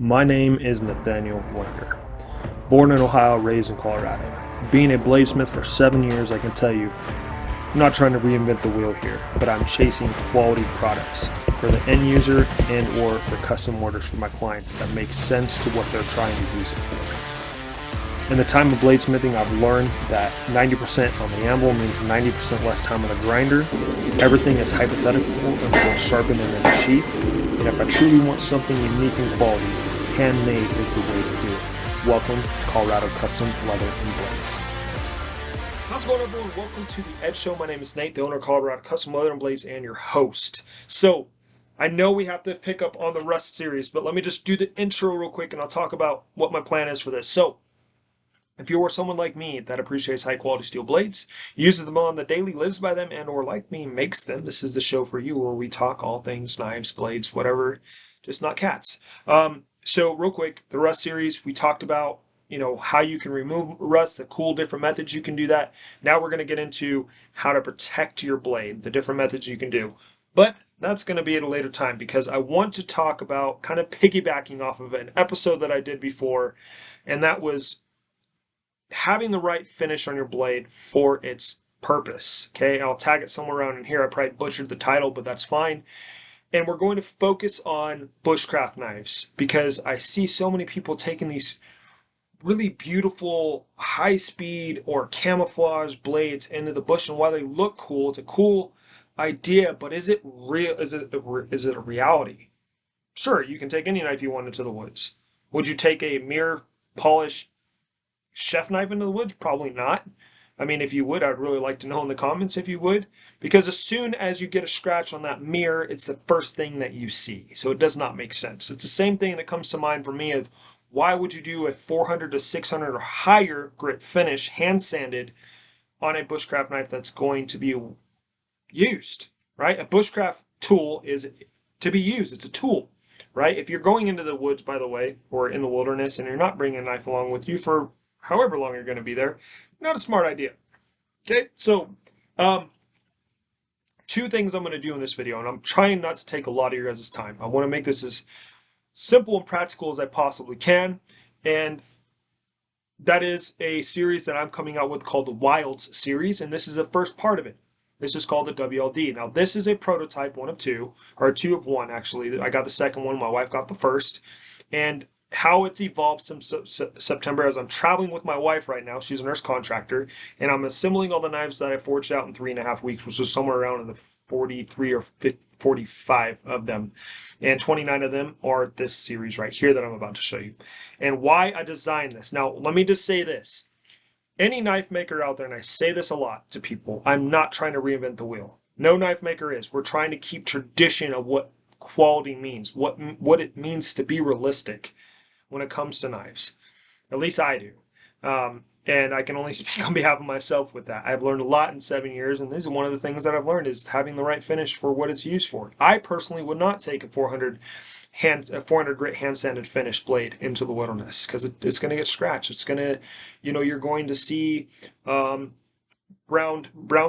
My name is Nathaniel Werner. Born in Ohio, raised in Colorado. Being a bladesmith for 7 years, I can tell you, I'm not trying to reinvent the wheel here, but I'm chasing quality products for the end user and or for custom orders for my clients that make sense to what they're trying to use it for. In the time of bladesmithing, I've learned that 90% on the anvil means 90% less time on the grinder. Everything is hypothetical until sharpened and then sheath. And if I truly want something unique and quality, handmade is the way to do it. Welcome to Colorado Custom Leather and Blades. How's it going, everyone? Welcome to the Ed Show. My name is Nate, the owner of Colorado Custom Leather and Blades, and your host. So, I know we have to pick up on the Rust series, but let me just do the intro real quick, and I'll talk about what my plan is for this. So, if you are someone like me that appreciates high quality steel blades, uses them on the daily, lives by them, and or like me, makes them, this is the show for you where we talk all things knives, blades, whatever, just not cats. So real quick, the Rust series, we talked about, how you can remove rust, the cool different methods you can do that. Now we're going to get into how to protect your blade, the different methods you can do. But that's going to be at a later time because I want to talk about kind of piggybacking off of an episode that I did before, and that was having the right finish on your blade for its purpose. Okay, I'll tag it somewhere around in here. I probably butchered the title, but that's fine. And we're going to focus on bushcraft knives because I see so many people taking these really beautiful high speed or camouflage blades into the bush, and while they look cool, it's a cool idea, but is it real? Is it a reality? Sure, you can take any knife you want into the woods. Would you take a mirror polished chef knife into the woods? Probably not. I mean, if you would, I'd really like to know in the comments if you would, because as soon as you get a scratch on that mirror, it's the first thing that you see. So it does not make sense. It's the same thing that comes to mind for me of why would you do a 400 to 600 or higher grit finish hand sanded on a bushcraft knife that's going to be used, right? A bushcraft tool is to be used. It's a tool, right? If you're going into the woods, by the way, or in the wilderness, and you're not bringing a knife along with you for however long you're going to be there, not a smart idea. Okay, so two things I'm going to do in this video, and I'm trying not to take a lot of your guys' time. I want to make this as simple and practical as I possibly can, and that is a series that I'm coming out with called the Wilds series, and this is the first part of it. This is called the WLD. Now, this is a prototype, one of two, or two of one, actually. I got the second one, my wife got the first, and how it's evolved since September as I'm traveling with my wife right now. She's a nurse contractor, and I'm assembling all the knives that I forged out in 3.5 weeks, which was somewhere around in the 43 or 45 of them. And 29 of them are this series right here that I'm about to show you. And why I designed this. Now, let me just say this. Any knife maker out there, and I say this a lot to people, I'm not trying to reinvent the wheel. No knife maker is. We're trying to keep tradition of what quality means, what it means to be realistic when it comes to knives. At least I do. And I can only speak on behalf of myself with that. I've learned a lot in 7 years, and this is one of the things that I've learned is having the right finish for what it's used for. I personally would not take a 400 grit hand sanded finished blade into the wilderness because it's going to get scratched. It's going to, you're going to see brown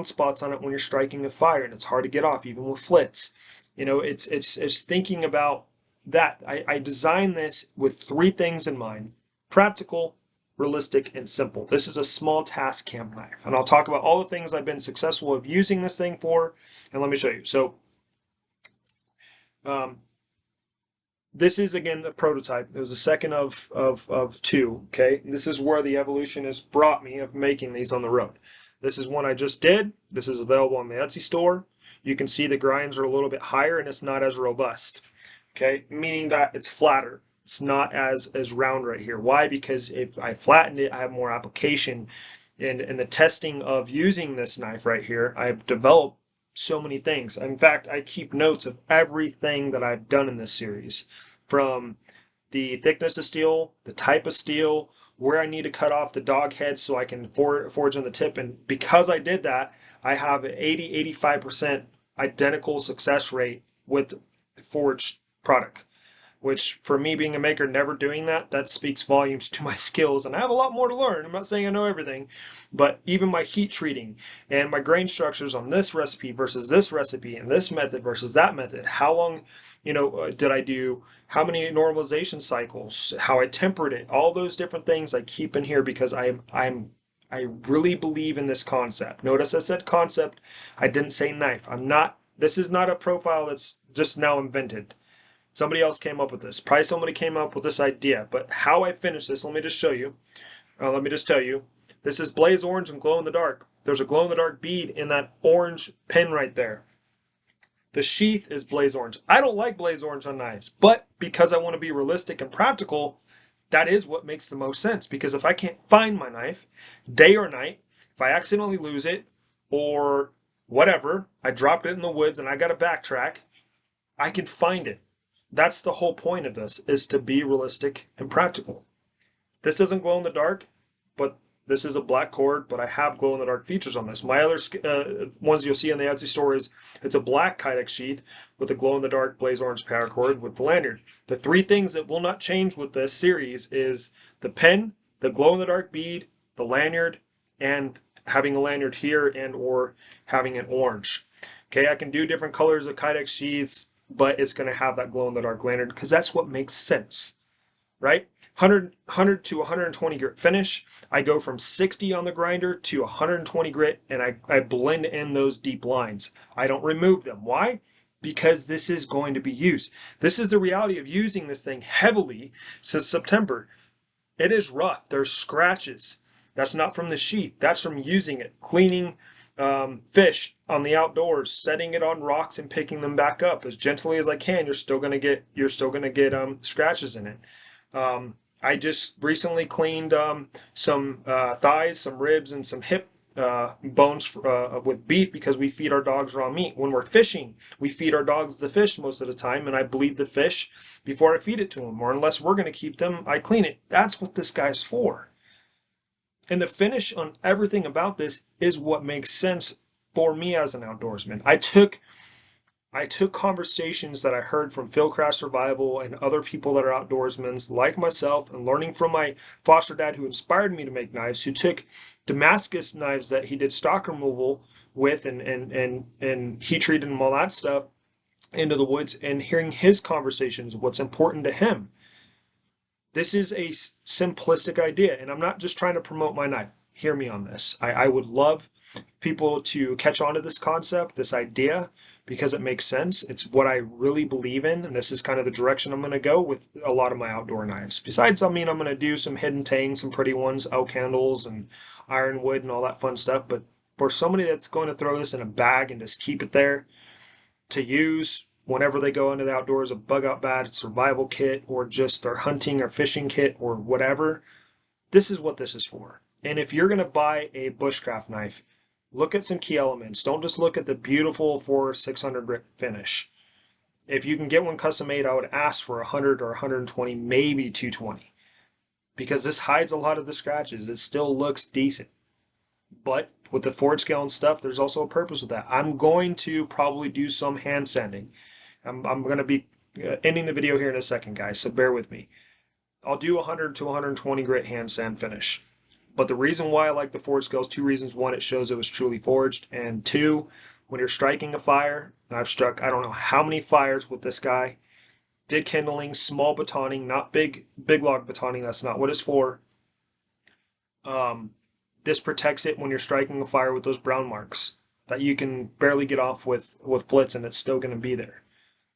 spots on it when you're striking a fire, and it's hard to get off even with flits. It's thinking about that. I designed this with three things in mind: practical, realistic, and simple. This is a small task camp knife, and I'll talk about all the things I've been successful of using this thing for, and let me show you. So this is, again, the prototype. It was the second of two, okay? This is where the evolution has brought me of making these on the road. This is one I just did. This is available on the Etsy store. You can see the grinds are a little bit higher and it's not as robust, okay? Meaning that it's flatter. It's not as round right here. Why? Because if I flattened it, I have more application. And in the testing of using this knife right here, I've developed so many things. In fact, I keep notes of everything that I've done in this series, from the thickness of steel, the type of steel, where I need to cut off the dog head so I can forge on the tip. And because I did that, I have an 80-85% identical success rate with the forged product. which for me being a maker, never doing that, that speaks volumes to my skills. And I have a lot more to learn. I'm not saying I know everything, but even my heat treating and my grain structures on this recipe versus this recipe and this method versus that method, how long, did I do, how many normalization cycles, how I tempered it, all those different things I keep in here because I really believe in this concept. Notice I said concept. I didn't say knife. This is not a profile that's just now invented. Somebody else came up with this. Probably somebody came up with this idea. But how I finish this, let me just show you. Let me just tell you. This is blaze orange and glow in the dark. There's a glow in the dark bead in that orange pin right there. The sheath is blaze orange. I don't like blaze orange on knives, but because I want to be realistic and practical, that is what makes the most sense. Because if I can't find my knife, day or night, if I accidentally lose it or whatever, I dropped it in the woods and I got to backtrack, I can find it. That's the whole point of this, is to be realistic and practical. This doesn't glow in the dark, but this is a black cord, but I have glow in the dark features on this. My other ones you'll see in the Etsy store is it's a black Kydex sheath with a glow in the dark blaze orange paracord with the lanyard. The three things that will not change with this series is the pen, the glow in the dark bead, the lanyard, and having a lanyard here and or having an orange. Okay, I can do different colors of Kydex sheaths, but it's going to have that glow in the dark lanyard because that's what makes sense, right? 100 to 120 grit finish. I go from 60 on the grinder to 120 grit and I blend in those deep lines. I don't remove them. Why? Because this is going to be used. This is the reality of using this thing heavily since September. It is rough. There's scratches. That's not from the sheath. That's from using it, cleaning fish on the outdoors, setting it on rocks and picking them back up as gently as I can. You're still gonna get scratches in it. I just recently cleaned some thighs, some ribs, and some hip bones with beef because we feed our dogs raw meat. When we're fishing, we feed our dogs the fish most of the time, and I bleed the fish before I feed it to them. Or unless we're going to keep them, I clean it. That's what this guy's for. And the finish on everything about this is what makes sense for me as an outdoorsman. I took conversations that I heard from Fieldcraft Survival and other people that are outdoorsmen like myself and learning from my foster dad who inspired me to make knives, who took Damascus knives that he did stock removal with and heat treated and all that stuff into the woods and hearing his conversations, what's important to him. This is a simplistic idea, and I'm not just trying to promote my knife. Hear me on this. I would love people to catch on to this concept, this idea, because it makes sense. It's what I really believe in, and this is kind of the direction I'm going to go with a lot of my outdoor knives. Besides, I'm going to do some hidden tangs, some pretty ones, oak handles and ironwood and all that fun stuff. But for somebody that's going to throw this in a bag and just keep it there to use whenever they go into the outdoors, a bug out bag, survival kit, or just their hunting or fishing kit or whatever, this is what this is for. And if you're going to buy a bushcraft knife, look at some key elements. Don't just look at the beautiful 400-600 grit finish. If you can get one custom made, I would ask for 100 or 120, maybe 220. Because this hides a lot of the scratches. It still looks decent. But with the forged scale and stuff, there's also a purpose with that. I'm going to probably do some hand sanding. I'm going to be ending the video here in a second, guys, so bear with me. I'll do 100 to 120 grit hand sand finish. But the reason why I like the forged scale is two reasons. One, it shows it was truly forged. And two, when you're striking a fire, and I've struck I don't know how many fires with this guy, did kindling, small batoning, not big log batoning, that's not what it's for. This protects it when you're striking a fire with those brown marks that you can barely get off with flits and it's still going to be there.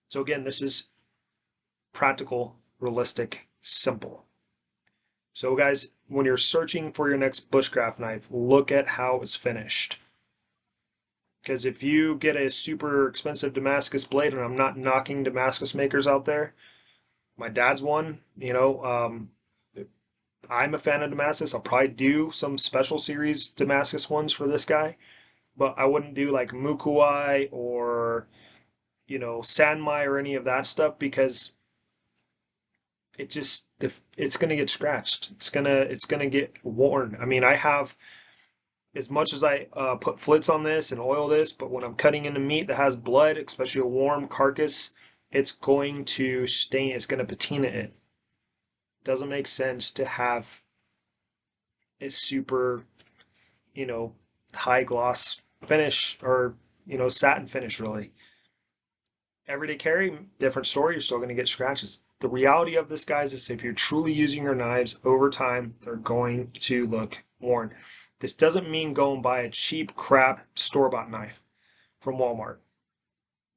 So again, this is practical, realistic, simple. So guys, when you're searching for your next bushcraft knife, look at how it's finished. Because if you get a super expensive Damascus blade, and I'm not knocking Damascus makers out there, my dad's one, I'm a fan of Damascus. I'll probably do some special series Damascus ones for this guy, but I wouldn't do like Mukuai or, Sanmai or any of that stuff because it's gonna get scratched. It's gonna get worn. I mean, I have as much as I put flits on this and oil this, but when I'm cutting into meat that has blood, especially a warm carcass, it's going to stain, it's going to patina it. Doesn't make sense to have a super, you know, high gloss finish or, satin finish really. Everyday carry, different story. You're still going to get scratches. The reality of this, guys, is if you're truly using your knives over time, they're going to look worn. This doesn't mean go and buy a cheap crap store-bought knife from Walmart.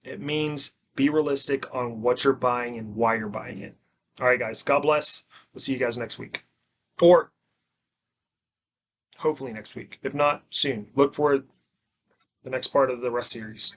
It means be realistic on what you're buying and why you're buying it. All right, guys. God bless. We'll see you guys next week. Or hopefully next week. If not, soon. Look for the next part of the rest series.